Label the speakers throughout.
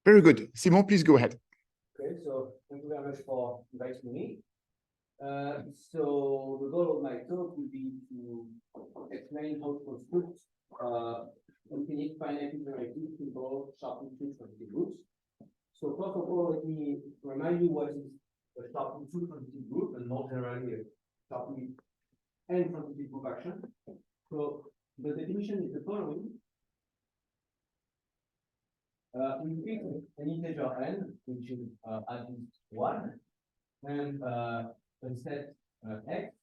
Speaker 1: Very good. Simon, please go ahead.
Speaker 2: Okay, so thank you very much for inviting me. So the goal of my talk will be to explain how to construct infinite finite iterative simple Sharply two-transitive groups. So first of all, let me remind you what is a Sharply two-transitive group and more generally a Sharply n-transitive group action. So the definition is the following. We pick an integer n, which is at least 1, and a set x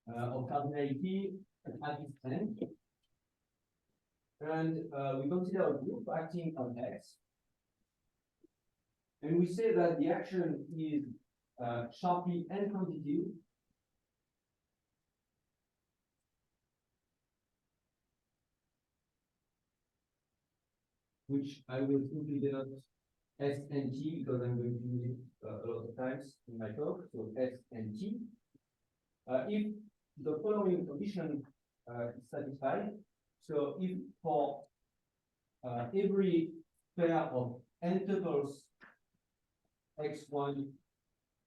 Speaker 2: of cardinality at least n. And we consider a group acting on x. And we say that the action is Sharply n-transitive which I will simply denote S and T because I'm going to use it a lot of times in my talk. So S and T. If the following condition is satisfied, so if for every pair of n tuples x1,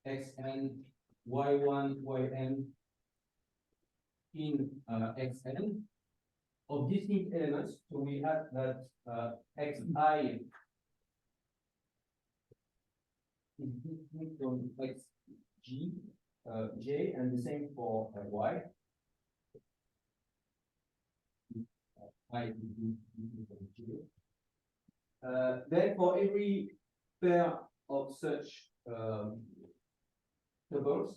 Speaker 2: xn, y1, yn in xn, of distinct elements, so we have that xi is distinct from xg, j, and the same for y. I is distinct from j. Then for every pair of such tuples,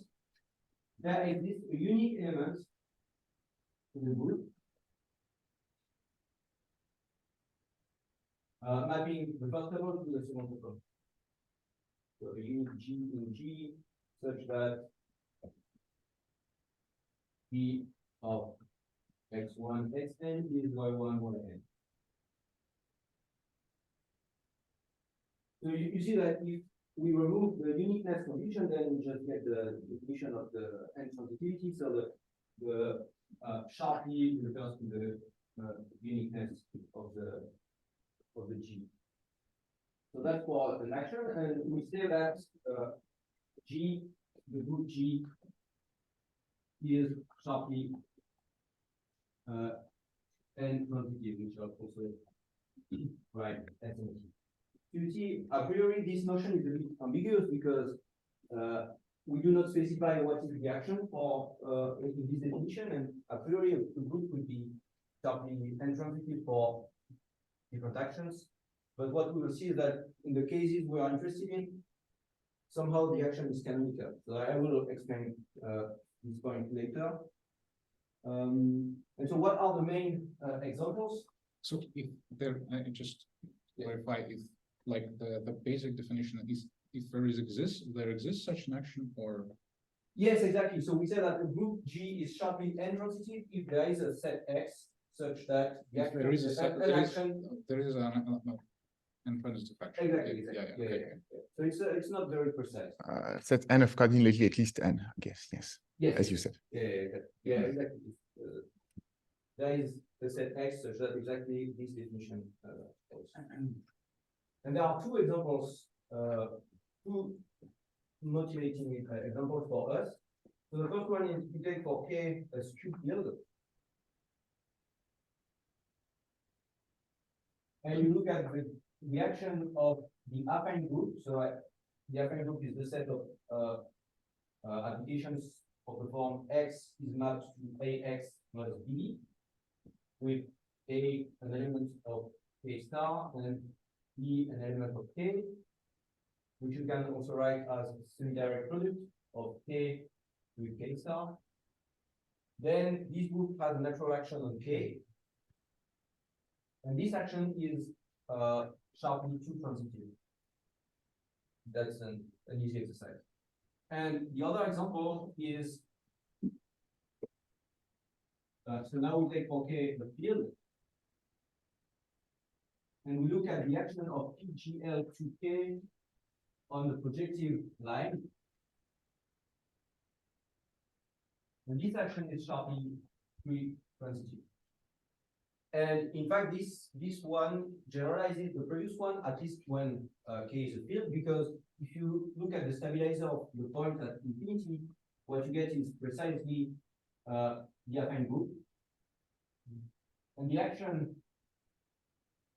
Speaker 2: there exists a unique element in the group mapping the first tuple to the second tuple. So a unique G in G such that P of x1, xn is y1, yn. So you see that if we remove the uniqueness condition, then we just get the definition of the n-transitivity. So the Sharply refers to the uniqueness of the G. So that's for an action, and we say that G, the group G, is Sharply n-transitive, which are also right S and T. You see, a priori, this notion is a bit ambiguous because we do not specify what is the action for in this definition, and a priori, a group could be Sharply n-transitive for different actions. But what we will see is that in the cases we are interested in, somehow the action is canonical. So I will explain this point later. And so what are the main examples?
Speaker 3: So if there, just clarify if like the basic definition is if there exists such an action or
Speaker 2: yes, exactly. So we say that the group G is Sharply n-transitive if there is a set X such that the action
Speaker 3: there is a set, there is an n-transitive action.
Speaker 2: Exactly.
Speaker 3: Yeah.
Speaker 2: Okay. So it's not very precise.
Speaker 1: Set n of cardinality at least n, I guess. Yes.
Speaker 2: Yes.
Speaker 1: As you said.
Speaker 2: Yeah, exactly. There is the set X such that exactly this definition holds. And there are two examples, two motivating examples for us. So the first one is we take for K a skew field. And you look at the action of the affine group. So the affine group is the set of applications of the form X is mapped to AX minus B, with A an element of K star and B an element of K, which you can also write as a semi-direct product of K with K star. Then this group has a natural action on K. And this action is Sharply two-transitive. That's an easy exercise. And the other example is, so now we take for K the field, and we look at the action of PGL to K on the projective line. And this action is Sharply two-transitive. And in fact, this one generalizes the previous one, at least when K is a field, because if you look at the stabilizer of the point at infinity, what you get is precisely the affine group. And the action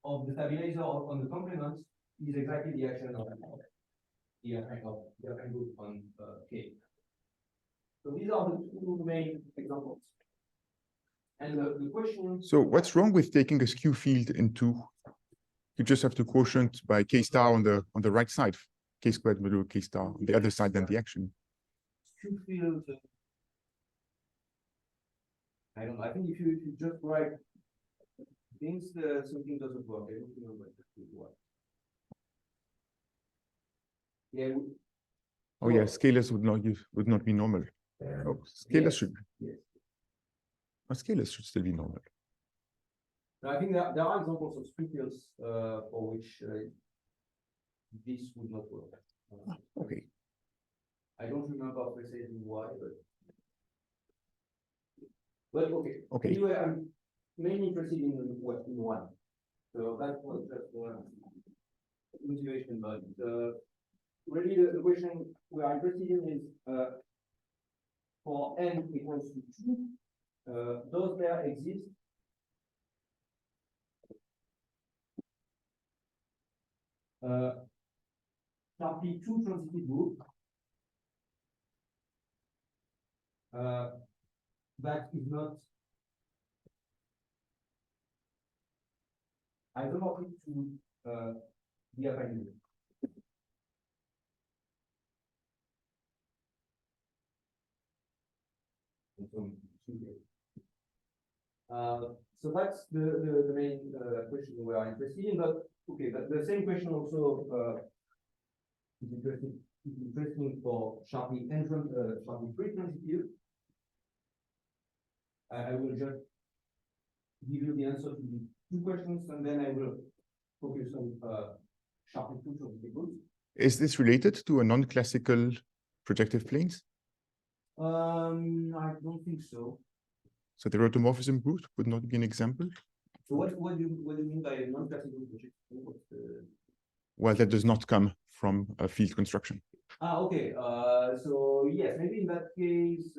Speaker 2: of the stabilizer on the complement is exactly the action of the affine group on K. So these are the two main examples. And the question.
Speaker 1: So what's wrong with taking a skew field into? You just have to quotient by K star on the right side, K squared below K star on the other side than the action.
Speaker 2: Skew field. I don't know. I think if you just write things, something doesn't work. I don't know what it works. Yeah.
Speaker 1: Oh yeah, scalars would not be normal. Oh, scalars
Speaker 2: yes,
Speaker 1: should.
Speaker 2: Yes.
Speaker 1: Scalars should still be normal.
Speaker 2: I think there are examples of skew fields for which this would not work.
Speaker 1: Okay.
Speaker 2: I don't remember precisely why, but okay.
Speaker 1: Okay.
Speaker 2: Anyway, I'm mainly interested in one. So that was just motivation, but really the question we are interested in is for n equals to 2, does there exist Sharply 2 transitive group that is not isomorphic to the affine group. So that's the main question we are interested in. But okay, the same question also is interesting for Sharply Sharply 3 transitive. I will just give you the answer to the two questions, and then I will focus on Sharply 2 transitive groups.
Speaker 1: Is this related to a non-classical projective planes?
Speaker 2: I don't think so.
Speaker 1: So the rotomorphism group would not be an example?
Speaker 2: So what do you mean by a non-classical projective?
Speaker 1: Well, that does not come from a field construction.
Speaker 2: Okay. So yes, maybe in that case,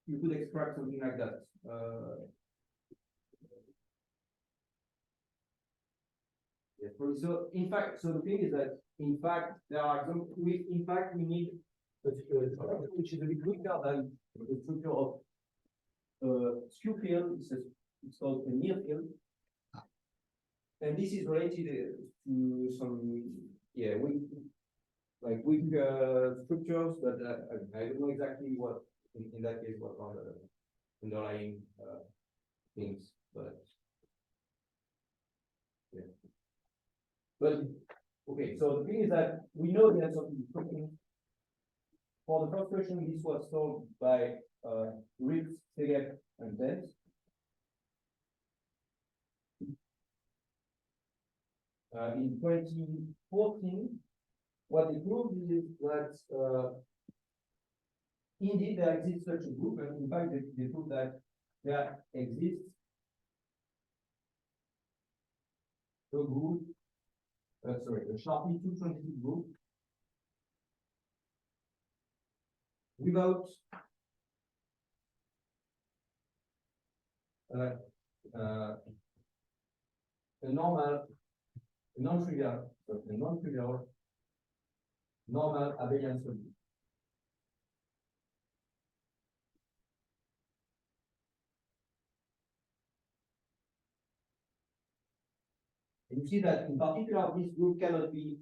Speaker 2: you could extract something like that. Yes, so in fact, so the thing is that in fact there are some. We need a structure which is a bit weaker than the structure of skew field. It's called a near field, and this is related to some weak structures, but I don't know exactly what in that case what are the underlying things, but yeah. But okay, so the thing is that we know the answer to this question. For the first question, this was solved by Ritz, Segep, and Dent. In 2014, what they proved is that indeed there exists such a group, and in fact they proved that there exists a group, a Sharply 2 transitive group without a non-trivial normal abelian solution. And you see that in particular, this group cannot be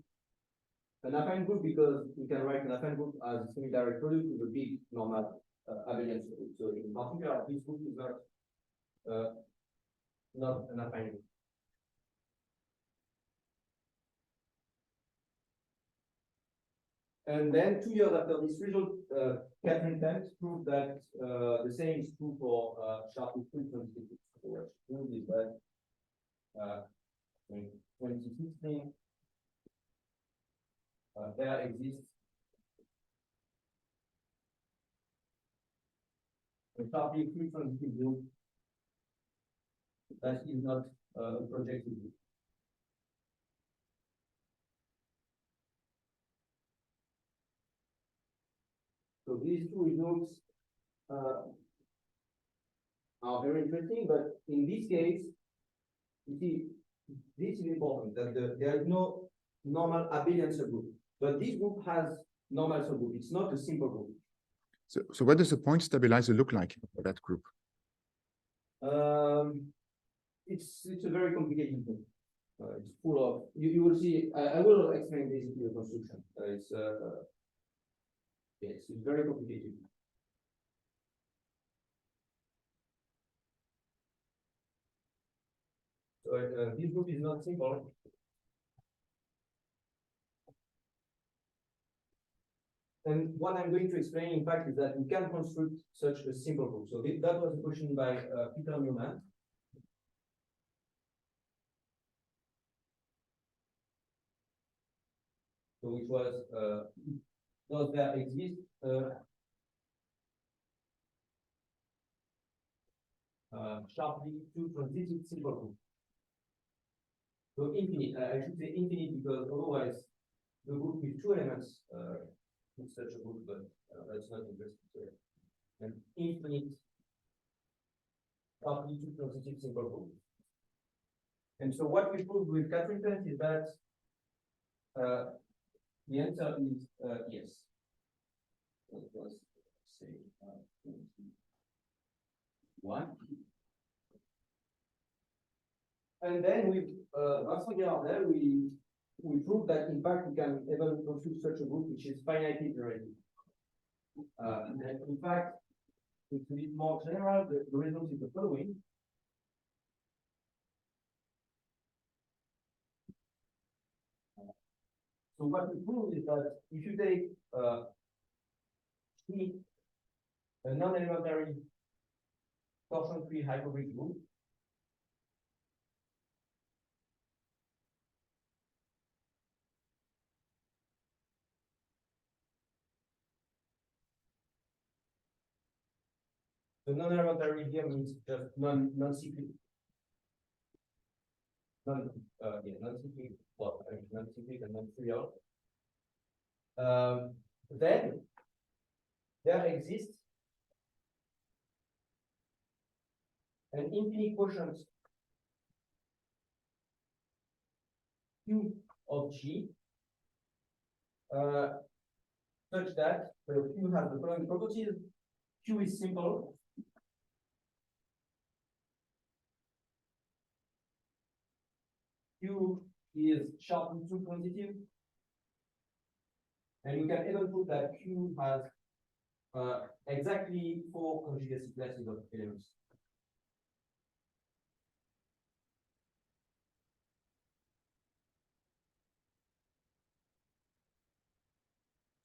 Speaker 2: an affine group because we can write an affine group as a semi-direct product with a big normal abelian solution. So in particular, this group is not an affine group. And then 2 years after this result, Catherine Tent proved that the same is true for Sharply 3 transitive groups. So what she proved is that in 2016, there exists a Sharply 3 transitive group that is not a projective group. So these two results are very interesting, but in this case, you see, this is important that there is no normal abelian subgroup, but this group has normal subgroup. It's not a simple group.
Speaker 1: So what does the point stabilizer look like for that group?
Speaker 2: It's a very complicated thing. It's full of you will see. I will explain basically the construction. Yes, it's very complicated. So this group is not simple. And what I'm going to explain, in fact, is that we can construct such a simple group. So that was a question by Peter Newman. So which was, does there exist Sharply two transitive simple group? So infinite, I should say infinite because otherwise the group with two elements is such a group, but that's not interesting here. And infinite Sharply two transitive simple group. And so what we proved with Catherine is that the answer is yes. Let us say 1. And then with Vincent we proved that in fact we can even construct such a group which is finitely iterative. And in fact, it's a bit more general. The result is the following. So what we prove is that if you take a non-elementary torsion-free hyperbolic group, the non-elementary here means just non-cyclic. Non-cyclic, well, non-cyclic and non-trivial. Then there exists an infinite quotient Q of G such that Q has the following properties. Q is simple. Q is sharply two transitive. And we can even prove that Q has exactly 4 conjugacy classes of elements.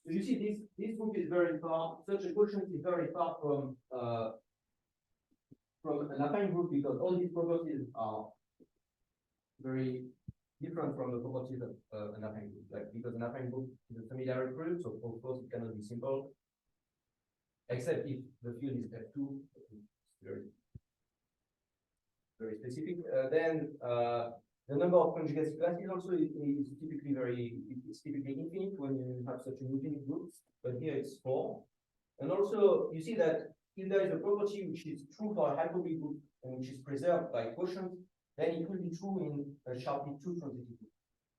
Speaker 2: So you see, this group is very far. Such a quotient is very far from an affine group because all these properties are very different from the properties of an affine group. Like because an affine group is a semi-direct group, so of course it cannot be simple, except if the field is F2, very specific. Then the number of conjugacy classes also is typically infinite when you have such an infinite group, but here it's 4. And also you see that if there is a property which is true for a hyperbolic group and which is preserved by quotient, then it will be true in a sharply two transitive group.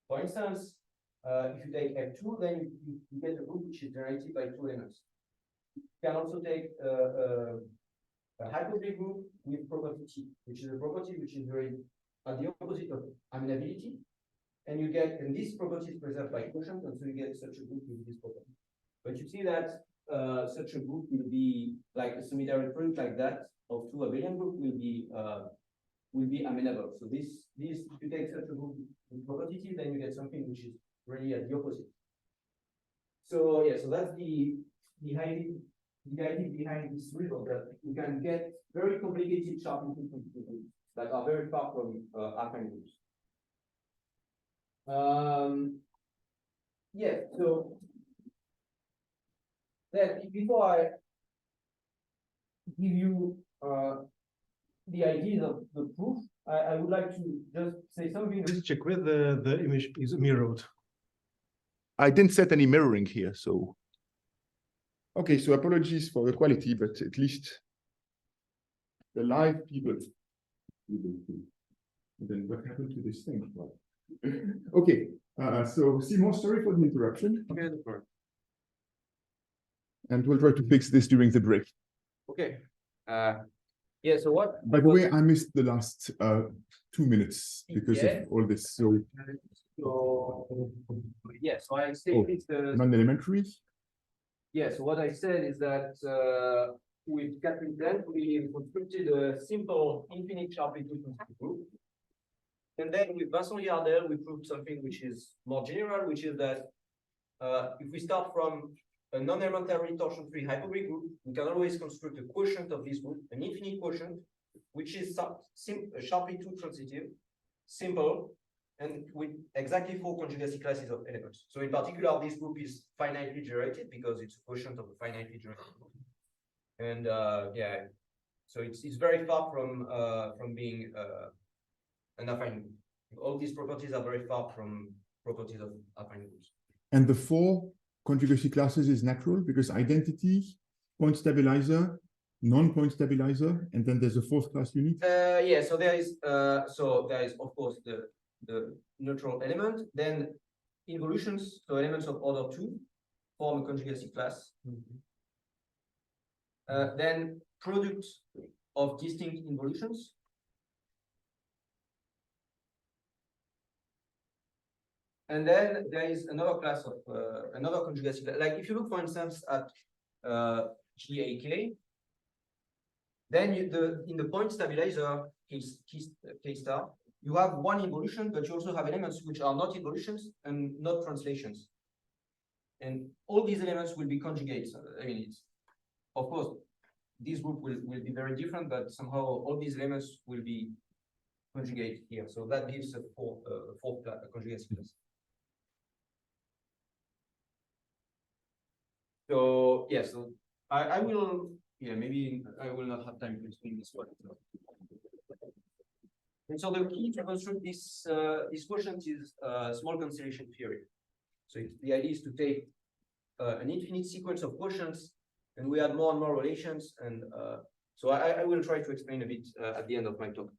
Speaker 2: For instance, if you take F2, then you get a group which is generated by 2 elements. You can also take a hyperbolic group with property T, which is a property which is very at the opposite of amenability, and you get, and this property is preserved by quotient, and so you get such a group with this property. But you see that such a group will be like a semi-direct group like that of 2 abelian group will be amenable. So this if you take such a group with property T, then you get something which is really at the opposite. So yeah, so that's the idea behind this result, that you can get very complicated sharply two transitive groups that are very far from affine groups. Yeah, so then before I give you the ideas of the proof, I would like to just say something.
Speaker 4: Just check whether the image is mirrored.
Speaker 1: I didn't set any mirroring here, so. Okay, so apologies for the quality, but at least the live people. Then what happened to this thing? Okay, so Simon, sorry for the interruption.
Speaker 2: Okay, no problem.
Speaker 1: And we'll try to fix this during the break.
Speaker 2: Okay. Yeah, so what?
Speaker 1: By the way, I missed the last 2 minutes because
Speaker 2: Yeah.
Speaker 1: of all this. So
Speaker 2: So, yeah, so I stated the.
Speaker 1: non-elementary.
Speaker 2: Yeah, so what I said is that with Catherine Blank, we constructed a simple infinite Sharply group. And then with Vincent Yardel, we proved something which is more general, which is that if we start from a non-elementary torsion-free hyperbolic group, we can always construct a quotient of this group, an infinite quotient, which is Sharply 2 transitive, simple, and with exactly 4 conjugacy classes of elements. So in particular, this group is finitely generated because it's a quotient of a finitely generated group. And yeah, so it's very far from being an affine group. All these properties are very far from properties of affine groups.
Speaker 1: And the 4 conjugacy classes is natural because identity, point stabilizer, non-point stabilizer, and then there's a 4th class unit.
Speaker 2: Yeah, so there is of course the neutral element, then involutions, so elements of order 2 form a conjugacy class. Then products of distinct involutions. And then there is another class of another conjugacy. Like if you look, for instance, at GAK, then in the point stabilizer K star, you have one involution, but you also have elements which are not involutions and not translations. And all these elements will be conjugates. I mean, it's, of course, this group will be very different, but somehow all these elements will be conjugate here. So that gives a fourth conjugacy class. So yeah, so I will, yeah, maybe I will not have time to explain this one. And so the key to construct this quotient is small constellation theory. So the idea is to take an infinite sequence of quotients, and we add more and more relations. And so I will try to explain a bit at the end of my talk.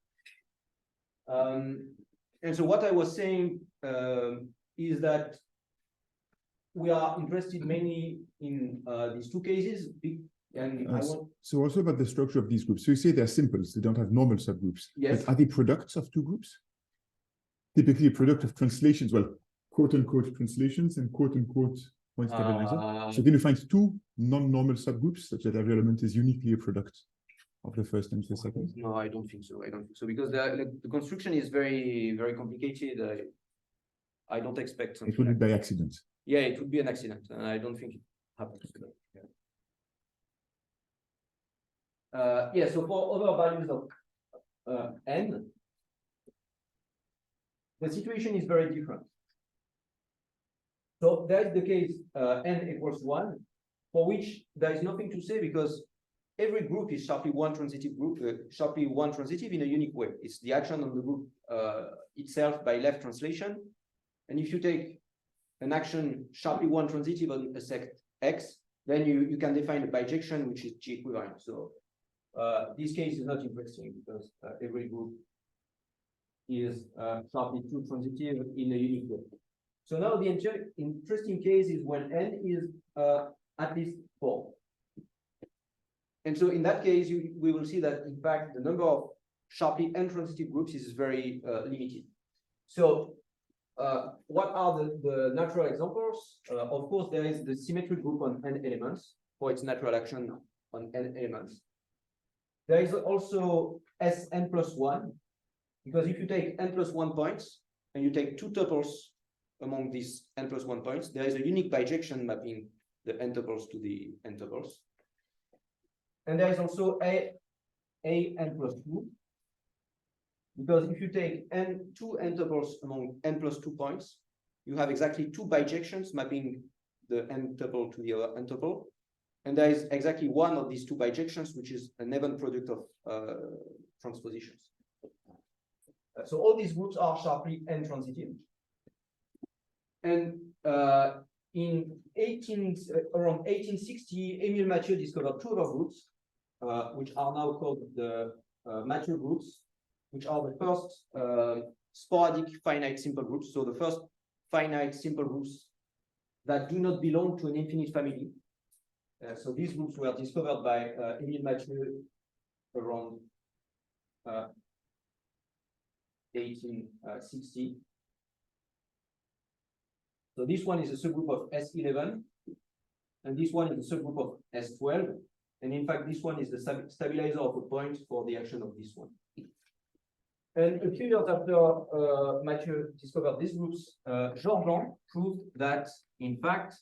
Speaker 2: And so what I was saying is that we are interested mainly in these 2 cases. And
Speaker 1: so also about the structure of these groups. So you say they're simples, they don't have normal subgroups.
Speaker 2: Yes.
Speaker 1: But are they products of 2 groups? Typically a product of translations, well, quote unquote translations and quote unquote point stabilizer. So then you find 2 non-normal subgroups such that every element is uniquely a product of the first and the second.
Speaker 2: No, I don't think so. I don't think so because the construction is very, very complicated. I don't expect something.
Speaker 1: It would be by accident.
Speaker 2: Yeah, it would be an accident, and I don't think it happens. Yeah, so for other values of n, the situation is very different. So that is the case n equals 1, for which there is nothing to say because every group is sharply 1 transitive group, sharply 1 transitive in a unique way. It's the action on the group itself by left translation. And if you take an action sharply 1 transitive on a sect X, then you can define a bijection which is G equivalent. So this case is not interesting because every group is sharply 2 transitive in a unique way. So now the interesting case is when n is at least 4. And so in that case, we will see that in fact the number of sharply n transitive groups is very limited. So what are the natural examples? Of course, there is the symmetric group on n elements for its natural action on n elements. There is also Sn plus 1, because if you take n plus 1 points and you take 2 tuples among these n plus 1 points, there is a unique bijection mapping the n tuples to the n tuples. And there is also n plus 2, because if you take two n tuples among n plus 2 points, you have exactly 2 bijections mapping the n tuple to the other n tuple. And there is exactly one of these 2 bijections, which is an even product of transpositions. So all these groups are sharply n-transitive. And around 1860, Emile Mathieu discovered two other groups, which are now called the Mathieu groups, which are the first sporadic finite simple groups. So the first finite simple groups that do not belong to an infinite family. So these groups were discovered by Emile Mathieu around 1860. So this one is a subgroup of S11, and this one is a subgroup of S12. And in fact, this one is the stabilizer of a point for the action of this one. And a few years after Mathieu discovered these groups, Jordan proved that, in fact,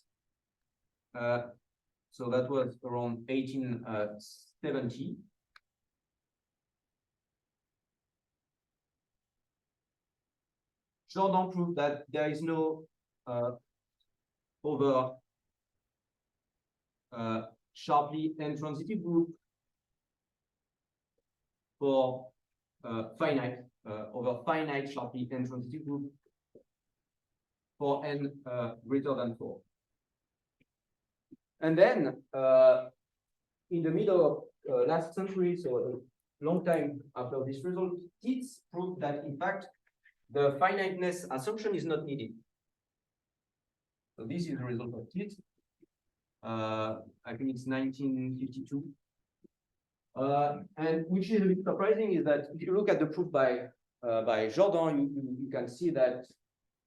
Speaker 2: so that was around 1870. Jordan proved that there is no over sharply n-transitive group for finite over finite sharply n-transitive group for n greater than 4. And then in the middle of last century, so a long time after this result, Tits proved that in fact the finiteness assumption is not needed. So this is the result of Tits. I think it's 1952. And which is a bit surprising is that if you look at the proof by Jordan, you can see that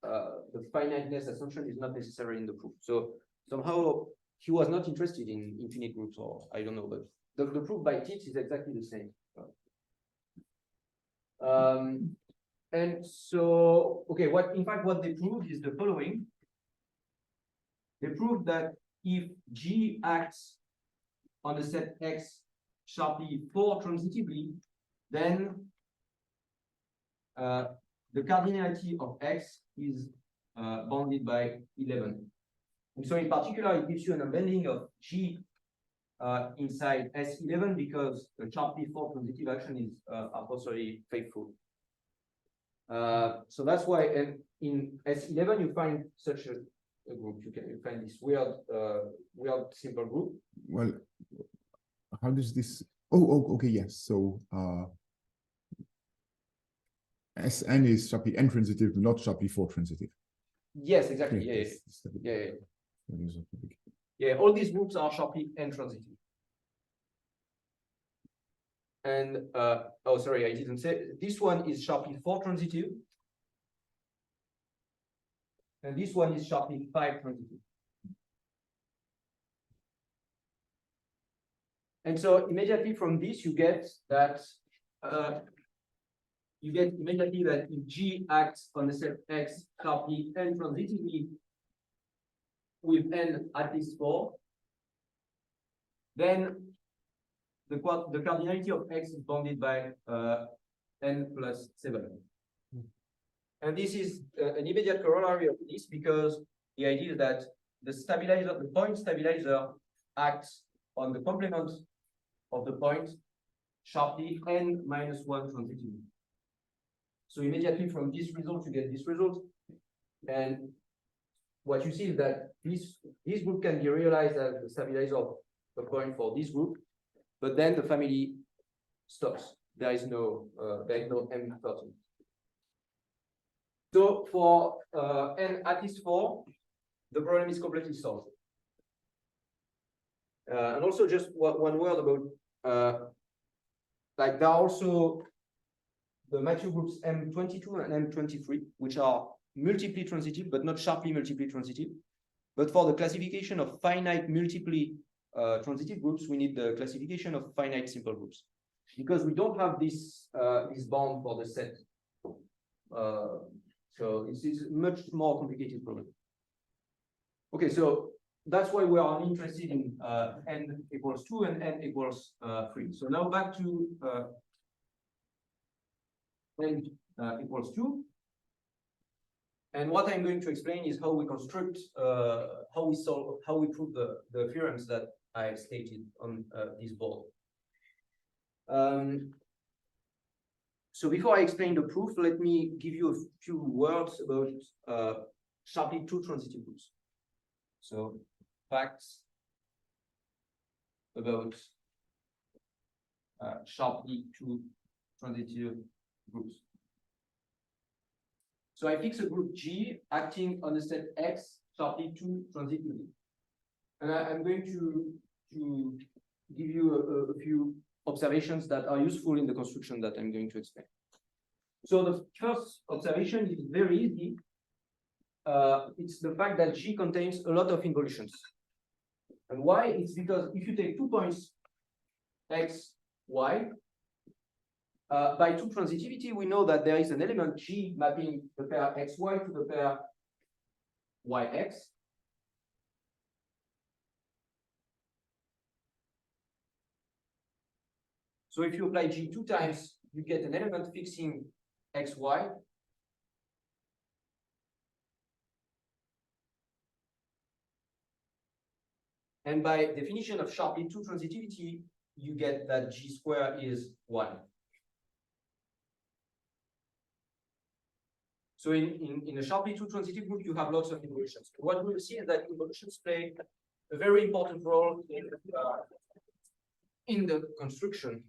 Speaker 2: the finiteness assumption is not necessary in the proof. So somehow he was not interested in infinite groups, or I don't know, but the proof by Tits is exactly the same. And so, okay, what they proved is the following. They proved that if G acts on a set X sharply 4 transitively, then the cardinality of X is bounded by 11. And so in particular, it gives you an unbending of G inside S11 because the sharply 4 transitive action is absolutely faithful. So that's why, and in S11 you find such a group. You find this weird simple group.
Speaker 1: Well, how does this? Oh, okay, yes. So Sn is sharply n-transitive, not sharply 4-transitive.
Speaker 2: Yes, exactly. Yeah. All these groups are sharply n-transitive. And oh, sorry, I didn't say this one is sharply 4-transitive. And this one is sharply 5-transitive. And so immediately from this, you get that immediately that if G acts on a set X sharply n-transitively with n at least 4, then the cardinality of X is bounded by n plus 7. And this is an immediate corollary of this because the idea is that the point stabilizer acts on the complement of the point sharply n minus 1 transitively. So immediately from this result, you get this result. And what you see is that this group can be realized as the stabilizer of a point for this group, but then the family stops. There is no M13. So for n at least 4, the problem is completely solved. And also just one word about like there are also the Mathieu groups M22 and M23, which are multiply transitive, but not sharply multiply transitive. But for the classification of finite multiply transitive groups, we need the classification of finite simple groups because we don't have this bound for the set. So it's a much more complicated problem. Okay, so that's why we are interested in n equals 2 and n equals 3. So now back to n equals 2. And what I'm going to explain is how we construct, how we prove the theorems that I stated on this board. So before I explain the proof, let me give you a few words about Sharply two transitive groups. So facts about Sharply two transitive groups. So I fix a group G acting on the set X Sharply two transitively. And I'm going to give you a few observations that are useful in the construction that I'm going to explain. So the first observation is very easy. It's the fact that G contains a lot of involutions. And why? It's because if you take 2 points X, Y, by two transitivity, we know that there is an element G mapping the pair XY to the pair YX. So if you apply G 2 times, you get an element fixing XY. And by definition of Sharply two transitivity, you get that G square is 1. So in a Sharply two transitive group, you have lots of involutions. What we'll see is that involutions play a very important role in the construction.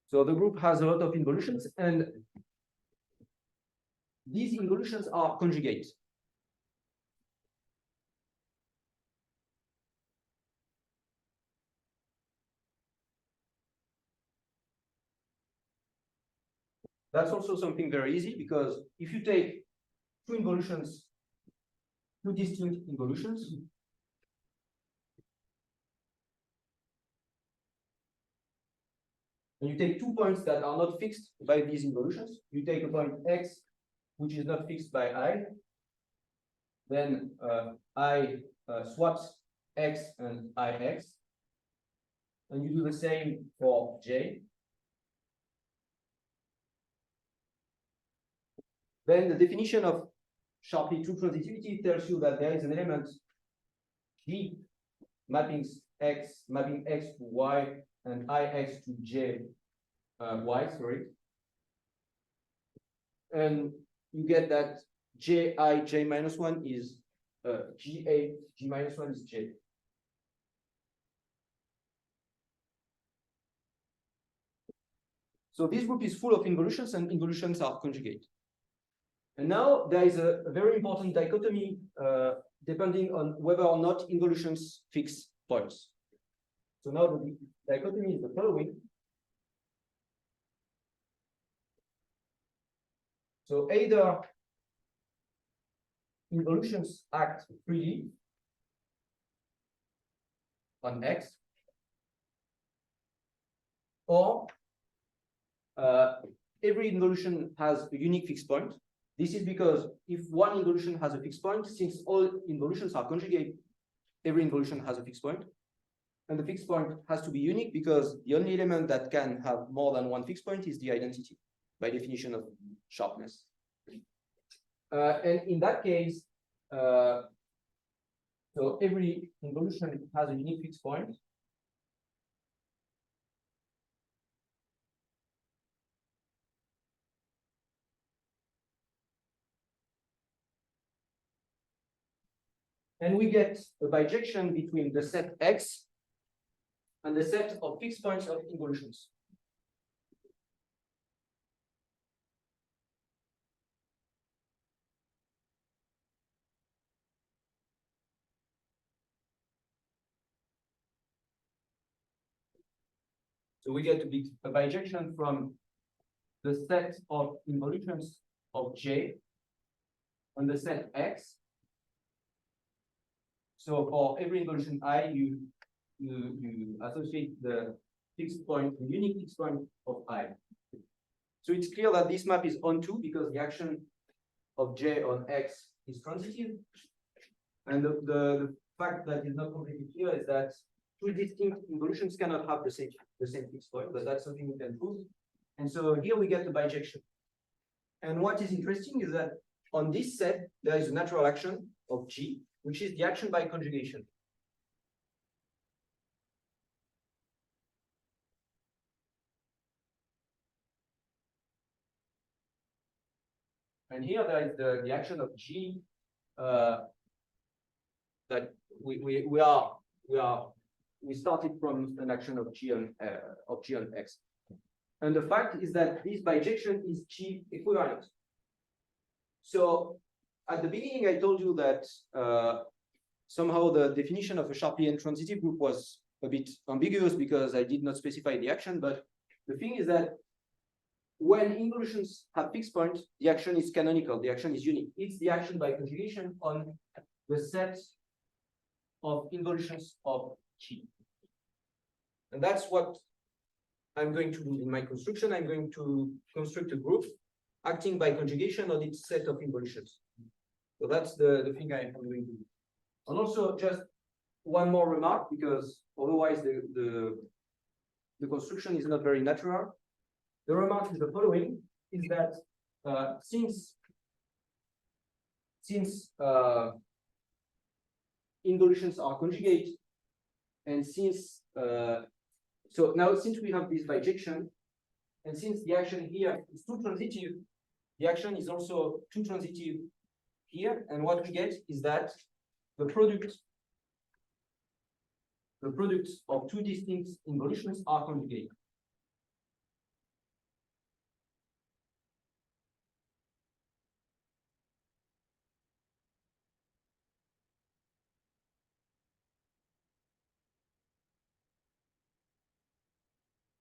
Speaker 2: So the group has a lot of involutions, and these involutions are conjugate. That's also something very easy, because if you take two involutions, two distinct involutions, and you take 2 points that are not fixed by these involutions, you take a point X, which is not fixed by I, then I swaps X and IX, and you do the same for J. Then the definition of Sharply two transitivity tells you that there is an element G mapping X to Y and IX to J Y, sorry. And you get that J minus 1 is G minus 1 is J. So this group is full of involutions, and involutions are conjugate. And now there is a very important dichotomy depending on whether or not involutions fix points. So now the dichotomy is the following. So either involutions act freely on X, or every involution has a unique fixed point. This is because if one involution has a fixed point, since all involutions are conjugate, every involution has a fixed point. And the fixed point has to be unique because the only element that can have more than one fixed point is the identity, by definition of sharpness. And in that case, so every involution has a unique fixed point. And we get a bijection between the set X and the set of fixed points of involutions. So we get a bijection from the set of involutions of J on the set X. So for every involution I, you associate the fixed point, the unique fixed point of I. So it's clear that this map is onto because the action of J on X is transitive. And the fact that is not completely clear is that two distinct involutions cannot have the same fixed point, but that's something we can prove. And so here we get the bijection. And what is interesting is that on this set, there is a natural action of G, which is the action by conjugation. And here there is the action of G that we started from an action of G on X. And the fact is that this bijection is G equivalent. So at the beginning, I told you that somehow the definition of a Sharply intransitive group was a bit ambiguous because I did not specify the action. But the thing is that when involutions have fixed points, the action is canonical, the action is unique. It's the action by conjugation on the set of involutions of G. And that's what I'm going to do in my construction. I'm going to construct a group acting by conjugation on its set of involutions. So that's the thing I'm going to do. And also just one more remark, because otherwise the construction is not very natural. The remark is the following, is that since involutions are conjugate, and since so now since we have this bijection, and since the action here is two transitive, the action is also two transitive here, and what we get is that the product of two distinct involutions are conjugate.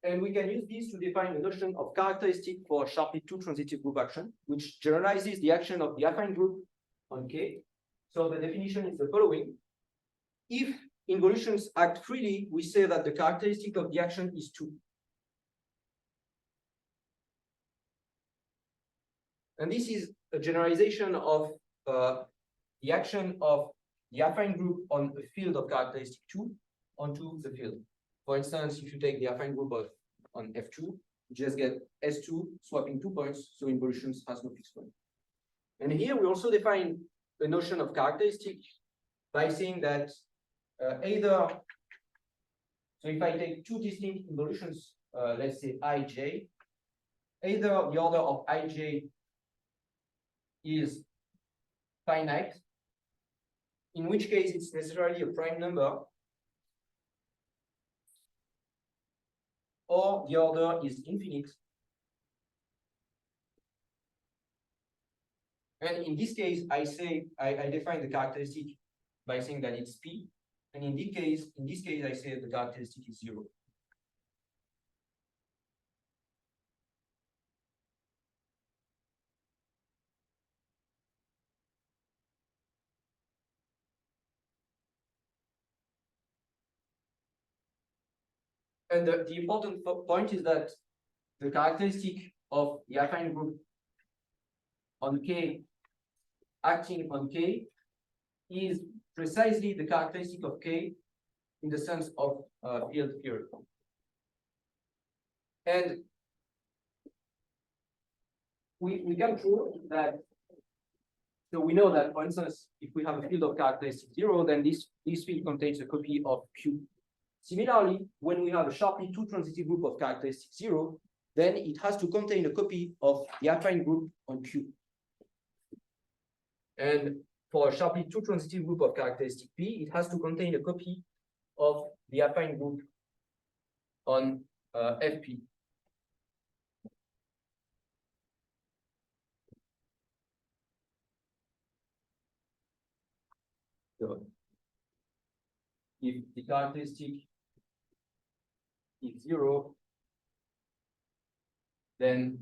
Speaker 2: And we can use this to define the notion of characteristic for Sharply two transitive group action, which generalizes the action of the affine group on K. So the definition is the following. If involutions act freely, we say that the characteristic of the action is 2. And this is a generalization of the action of the affine group on a field of characteristic 2 onto the field. For instance, if you take the affine group on F2, you just get S2 swapping 2 points, so involutions has no fixed point. And here we also define the notion of characteristic by saying that either, so if I take two distinct involutions, let's say ij, either the order of ij is finite, in which case it's necessarily a prime number, or the order is infinite. And in this case, I define the characteristic by saying that it's P. And in this case, I say the characteristic is 0. And the important point is that the characteristic of the affine group on K acting on K is precisely the characteristic of K in the sense of field theory. And we can prove that, so we know that, for instance, if we have a field of characteristic 0, then this field contains a copy of Q. Similarly, when we have a Sharply two transitive group of characteristic 0, then it has to contain a copy of the affine group on Q. And for a Sharply two transitive group of characteristic P, it has to contain a copy of the affine group on FP. So if the characteristic is 0, then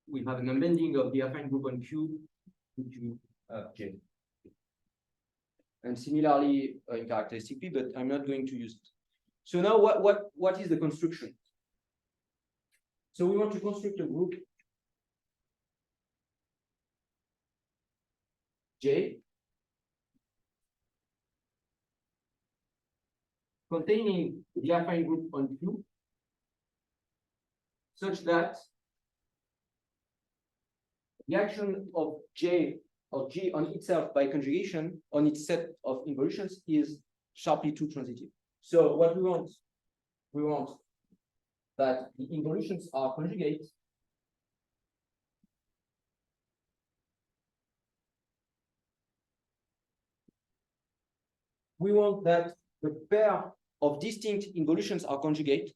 Speaker 2: we have an unbending of the affine group on Q into J. And similarly in characteristic P, but I'm not going to use it. So now what is the construction? So we want to construct a group J containing the affine group on Q such that the action of J or G on itself by conjugation on its set of involutions is sharply two transitive. So what we want that the involutions are conjugate we want that the pair of distinct involutions are conjugate.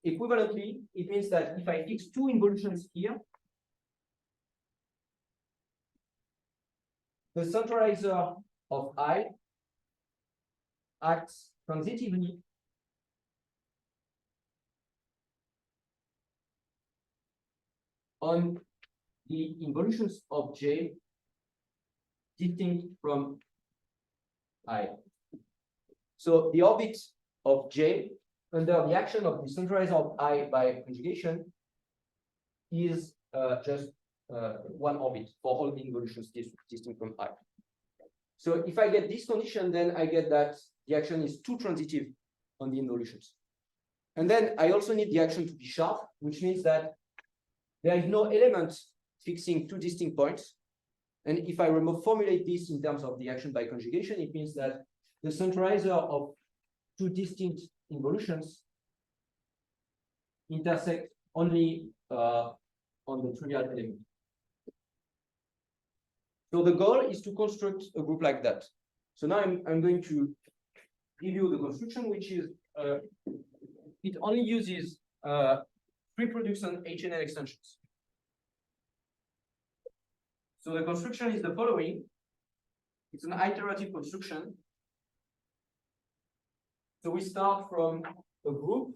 Speaker 2: Equivalently, it means that if I fix two involutions here, the centralizer of I acts transitively on the involutions of J distinct from I. So the orbit of J under the action of the centralizer of I by conjugation is just one orbit for all the involutions distinct from I. So if I get this condition, then I get that the action is too transitive on the involutions. And then I also need the action to be sharp, which means that there is no element fixing two distinct points. And if I formulate this in terms of the action by conjugation, it means that the centralizer of two distinct involutions intersect only on the trivial element. So the goal is to construct a group like that. So now I'm going to give you the construction, which is it only uses free production HNL extensions. So the construction is the following. It's an iterative construction. So we start from a group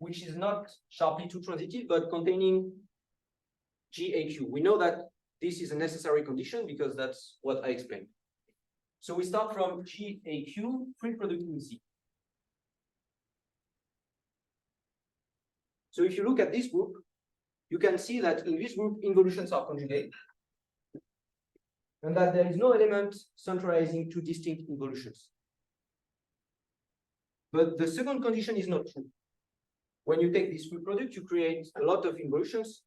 Speaker 2: which is not sharply two transitive, but containing GAQ. We know that this is a necessary condition because that's what I explained. So we start from GAQ, free product in C. So if you look at this group, you can see that in this group, involutions are conjugate, and that there is no element centralizing two distinct involutions. But the second condition is not true. When you take this free product, you create a lot of involutions,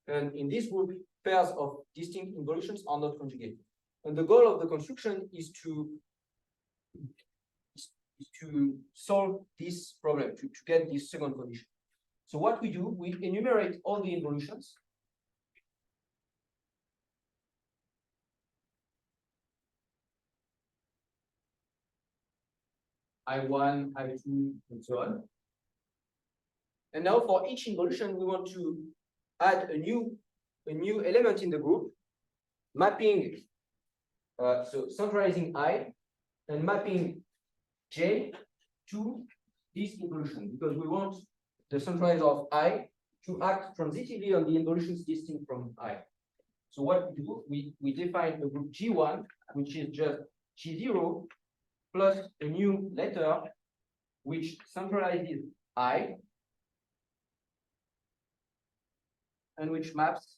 Speaker 2: and in this group, pairs of distinct involutions are not conjugate. And the goal of the construction is to solve this problem, to get this second condition. So what we do, we enumerate all the involutions. I1, I2, and so on. And now for each involution, we want to add a new element in the group, mapping, so centralizing I and mapping J to this involution, because we want the centralizer of I to act transitively on the involutions distinct from I. So what we do, we define a group G1, which is just G0 plus a new letter which centralizes I and which maps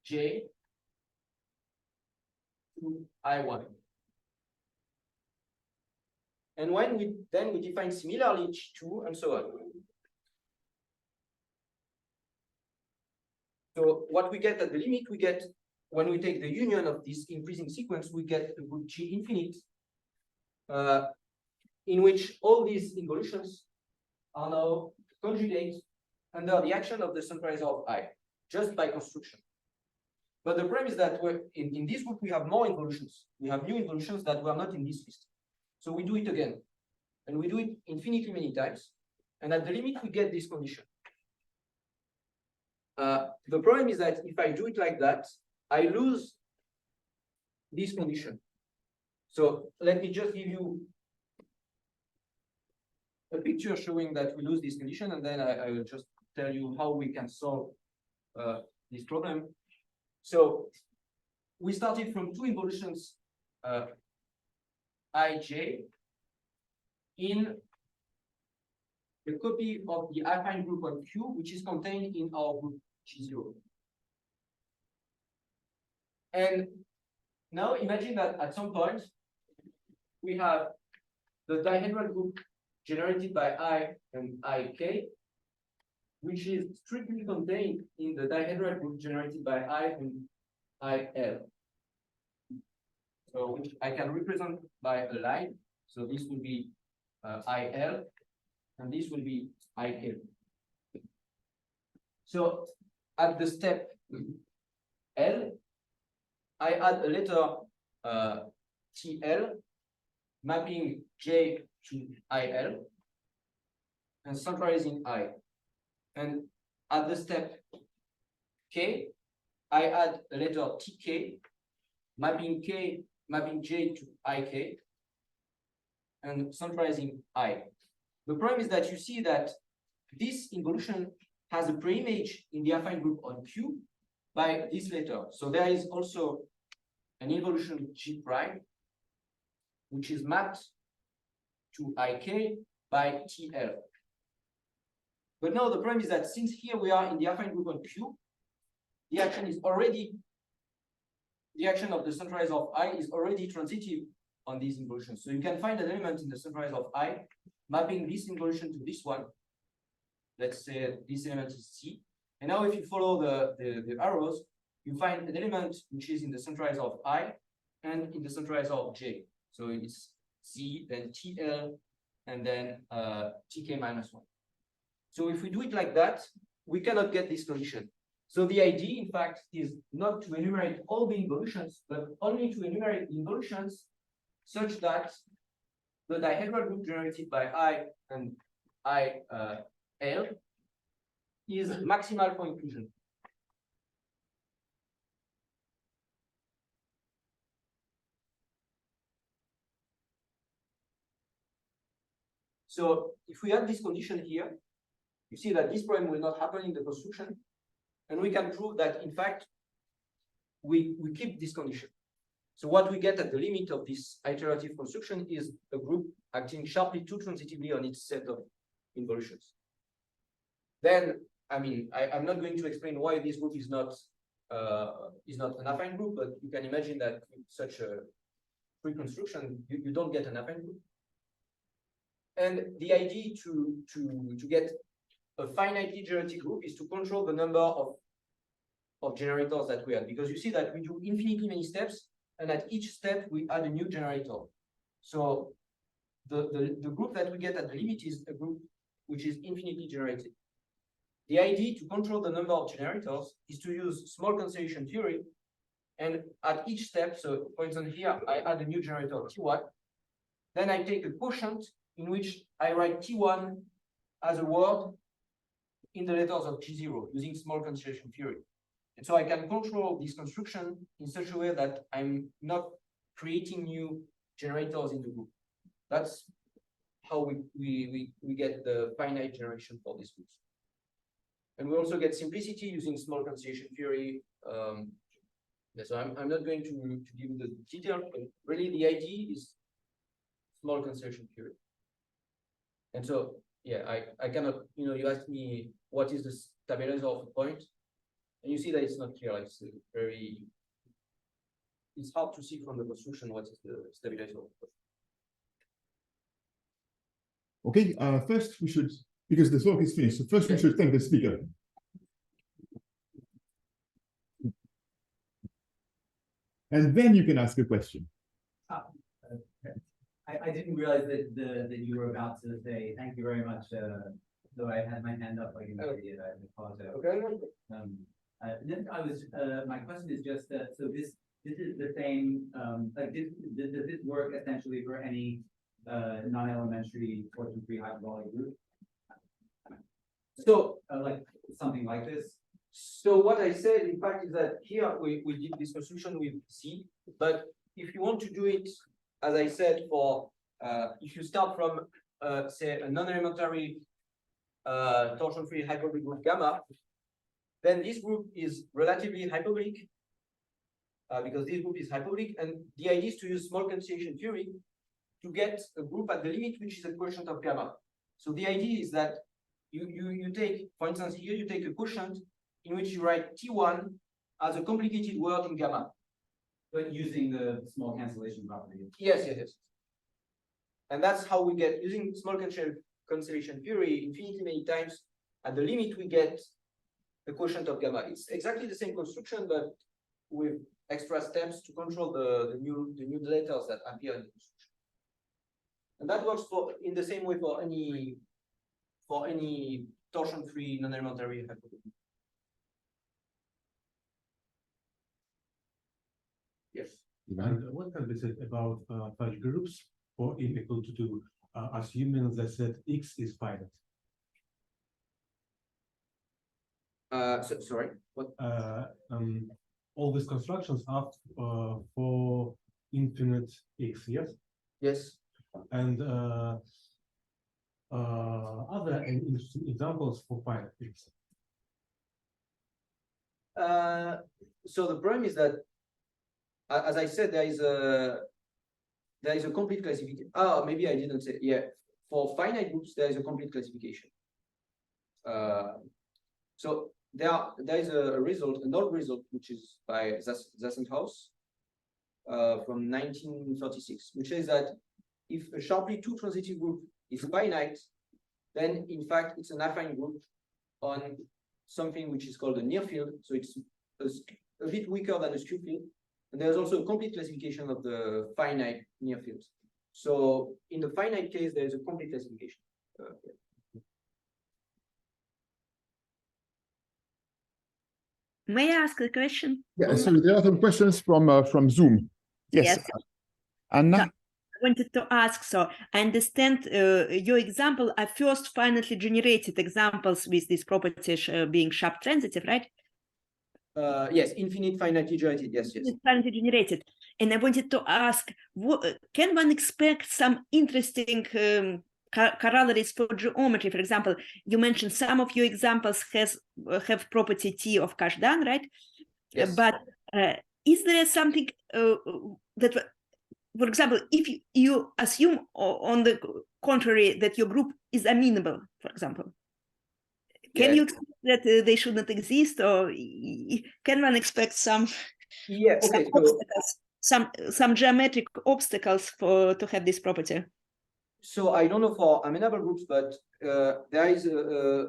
Speaker 2: J to I1. And when we define similarly G2 and so on. So what we get at the limit, we get when we take the union of this increasing sequence, we get a group G infinite, in which all these involutions are now conjugate under the action of the centralizer of I, just by construction. But the problem is that in this group, we have more involutions. We have new involutions that were not in this list. So we do it again. And we do it infinitely many times. And at the limit, we get this condition. The problem is that if I do it like that, I lose this condition. So let me just give you a picture showing that we lose this condition, and then I will just tell you how we can solve this problem. So we started from two involutions Ij in a copy of the affine group on Q, which is contained in our group G0. And now imagine that at some point we have the dihedral group generated by I and Ik, which is strictly contained in the dihedral group generated by I and IL. So which I can represent by a line. So this will be IL, and this will be IK. So at the step L, I add a letter TL, mapping J to IL, and centralizing I. And at the step K, I add a letter TK, mapping J to IK, and centralizing I. The problem is that you see that this involution has a preimage in the affine group on Q by this letter. So there is also an involution G prime, which is mapped to IK by TL. But now the problem is that since here we are in the affine group on Q, the action of the centralizer of I is already transitive on these involutions. So you can find an element in the centralizer of I mapping this involution to this one. Let's say this element is C. And now if you follow the arrows, you find an element which is in the centralizer of I and in the centralizer of J. So it's C, then TL, and then TK minus 1. So if we do it like that, we cannot get this condition. So the idea, in fact, is not to enumerate all the involutions, but only to enumerate the involutions such that the dihedral group generated by I and IL is maximal for inclusion. So if we add this condition here, you see that this problem will not happen in the construction. And we can prove that, in fact, we keep this condition. So what we get at the limit of this iterative construction is a group acting sharply too transitively on its set of involutions. Then, I mean, I'm not going to explain why this group is not an affine group, but you can imagine that with such a free construction, you don't get an affine group. And the idea to get a finitely generated group is to control the number of generators that we add, because you see that we do infinitely many steps, and at each step we add a new generator. So the group that we get at the limit is a group which is infinitely generated. The idea to control the number of generators is to use small constellation theory, and at each step, so for example here I add a new generator T1, then I take a quotient in which I write T1 as a word in the letters of G0 using small constellation theory. And so I can control this construction in such a way that I'm not creating new generators in the group. That's how we get the finite generation for these groups. And we also get simplicity using small constellation theory. So I'm not going to give you the detail, but really the idea is small constellation theory. And so, yeah, I cannot, you asked me what is the stabilizer of a point, and you see that it's not clear. It's it's hard to see from the construction what is the stabilizer of a point.
Speaker 1: Okay, first we should, because the talk is finished, so first we should thank the speaker. And then you can ask a question.
Speaker 5: I didn't realize that you were about to say thank you very much. Though I had my hand up like an idiot, I apologize.
Speaker 2: Okay.
Speaker 5: Then my question is just so this is the same. Like does this work essentially for any non-elementary torsion-free hyperbolic group?
Speaker 2: So
Speaker 5: like something like this.
Speaker 2: So what I said, in fact, is that here we did this construction with C, but if you want to do it, as I said, for if you start from say a non-elementary torsion-free hyperbolic group gamma, then this group is relatively hyperbolic because this group is hyperbolic, and the idea is to use small constellation theory to get a group at the limit which is a quotient of gamma. So the idea is that you take, for instance, here you take a quotient in which you write T1 as a complicated word in gamma.
Speaker 5: But using the small cancellation property.
Speaker 2: Yes. And that's how we get, using small constellation theory infinitely many times, at the limit we get the quotient of gamma. It's exactly the same construction, but with extra steps to control the new letters that appear in the construction. And that works in the same way for any torsion-free non-elementary hypothesis. Yes.
Speaker 4: And what can be said about such groups for n equal to 2, assuming that set X is finite?
Speaker 2: Sorry, what?
Speaker 4: All these constructions are for infinite X, yes?
Speaker 2: Yes.
Speaker 4: And are there any interesting examples for finite X?
Speaker 2: So the problem is that, as I said, there is a complete classification. Oh, maybe I didn't say. Yeah, for finite groups, there is a complete classification. So there is a result, an old result, which is by Zassenhaus from 1936, which says that if a Sharply two-transitive group is finite, then in fact it's an affine group on something which is called a near field. So it's a bit weaker than a skew field. And there's also a complete classification of the finite near fields. So in the finite case, there is a complete classification.
Speaker 6: May I ask a question?
Speaker 1: Yeah, so there are some questions from Zoom. Yes. Anna?
Speaker 6: So I wanted to ask, so I understand your example are first finitely generated examples with this property being sharp transitive, right?
Speaker 2: Yes, infinite finitely generated. Yes, yes.
Speaker 6: Finitely generated. And I wanted to ask, can one expect some interesting corollaries for geometry? For example, you mentioned some of your examples have property T of Kazhdan, right?
Speaker 2: Yes.
Speaker 6: But is there something that, for example, if you assume on the contrary that your group is amenable, for example, can you expect that they should not exist, or can one expect some?
Speaker 2: Yeah. Okay.
Speaker 6: Some geometric obstacles to have this property?
Speaker 2: So I don't know for amenable groups, but there is a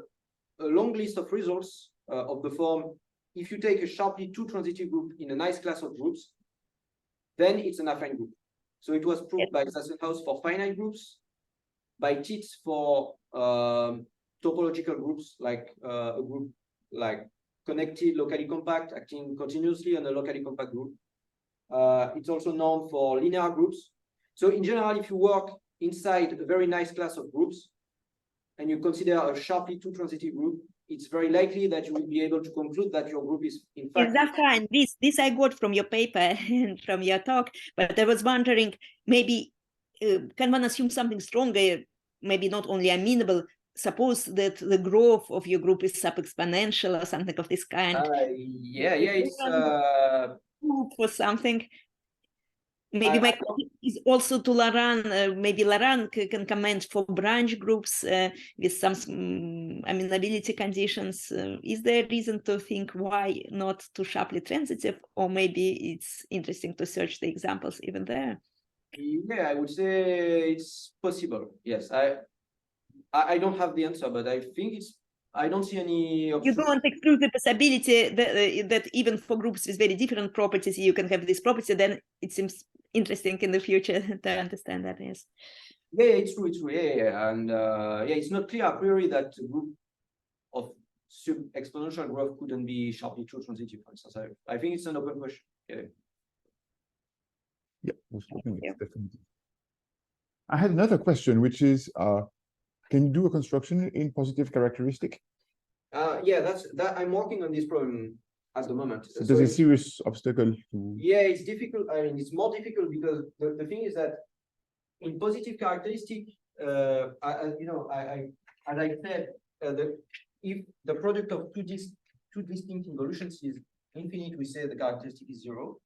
Speaker 2: long list of results of the form. If you take a Sharply two-transitive group in a nice class of groups, then it's an affine group. So it was proved by Zassenhaus for finite groups, by Tits for topological groups, like a group like connected locally compact acting continuously on a locally compact group. It's also known for linear groups. So in general, if you work inside a very nice class of groups and you consider a Sharply two-transitive group, it's very likely that you will be able to conclude that your group is in fact.
Speaker 6: That's fine. This I got from your paper and from your talk, but I was wondering, maybe can one assume something stronger, maybe not only amenable? Suppose that the growth of your group is sub-exponential or something of this kind.
Speaker 2: Yeah, it's
Speaker 6: for something. Maybe my question is also to Laurent. Maybe Laurent can comment for branch groups with some amenability conditions. Is there a reason to think why not too sharply transitive, or maybe it's interesting to search the examples even there?
Speaker 2: Yeah, I would say it's possible. Yes, I don't have the answer, but I think I don't see any.
Speaker 6: You don't exclude the possibility that even for groups with very different properties, you can have this property. Then it seems interesting in the future to understand that. Yes.
Speaker 2: Yeah, it's true. It's true. Yeah. And it's not clear a priori that a group of sub-exponential growth couldn't be Sharply two-transitive, for instance. I think it's an open question.
Speaker 1: Yeah, definitely. I had another question, which is, can you do a construction in positive characteristic?
Speaker 2: Yeah, that I'm working on this problem at the moment.
Speaker 1: So there's a serious obstacle to.
Speaker 2: Yeah, it's difficult. I mean, it's more difficult because the thing is that in positive characteristic, as I said, if the product of two distinct involutions is infinite, we say the characteristic is 0,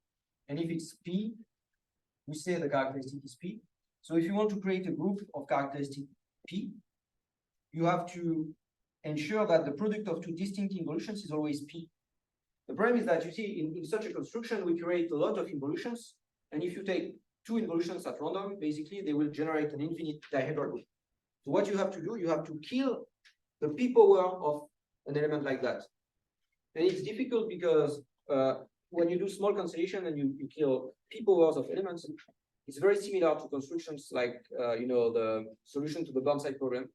Speaker 2: and if it's P, we say the characteristic is P. So if you want to create a group of characteristic P, you have to ensure that the product of two distinct involutions is always P. The problem is that you see in such a construction, we create a lot of involutions. And if you take two involutions at random, basically they will generate an infinite dihedral group. So what you have to do, you have to kill the p-power of an element like that. And it's difficult because when you do small constellation and you kill p-powers of elements, it's very similar to constructions like you know, the solution to the Burnside problem.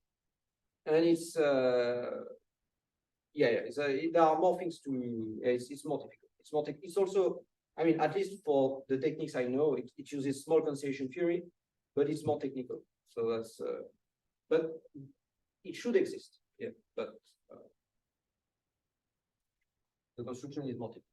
Speaker 2: And it's there are more things to. It's more difficult. It's more. It's also. I mean, at least for the techniques I know, it uses small constellation theory, but it's more technical. So that's. But it should exist. Yeah, but the construction is more technical.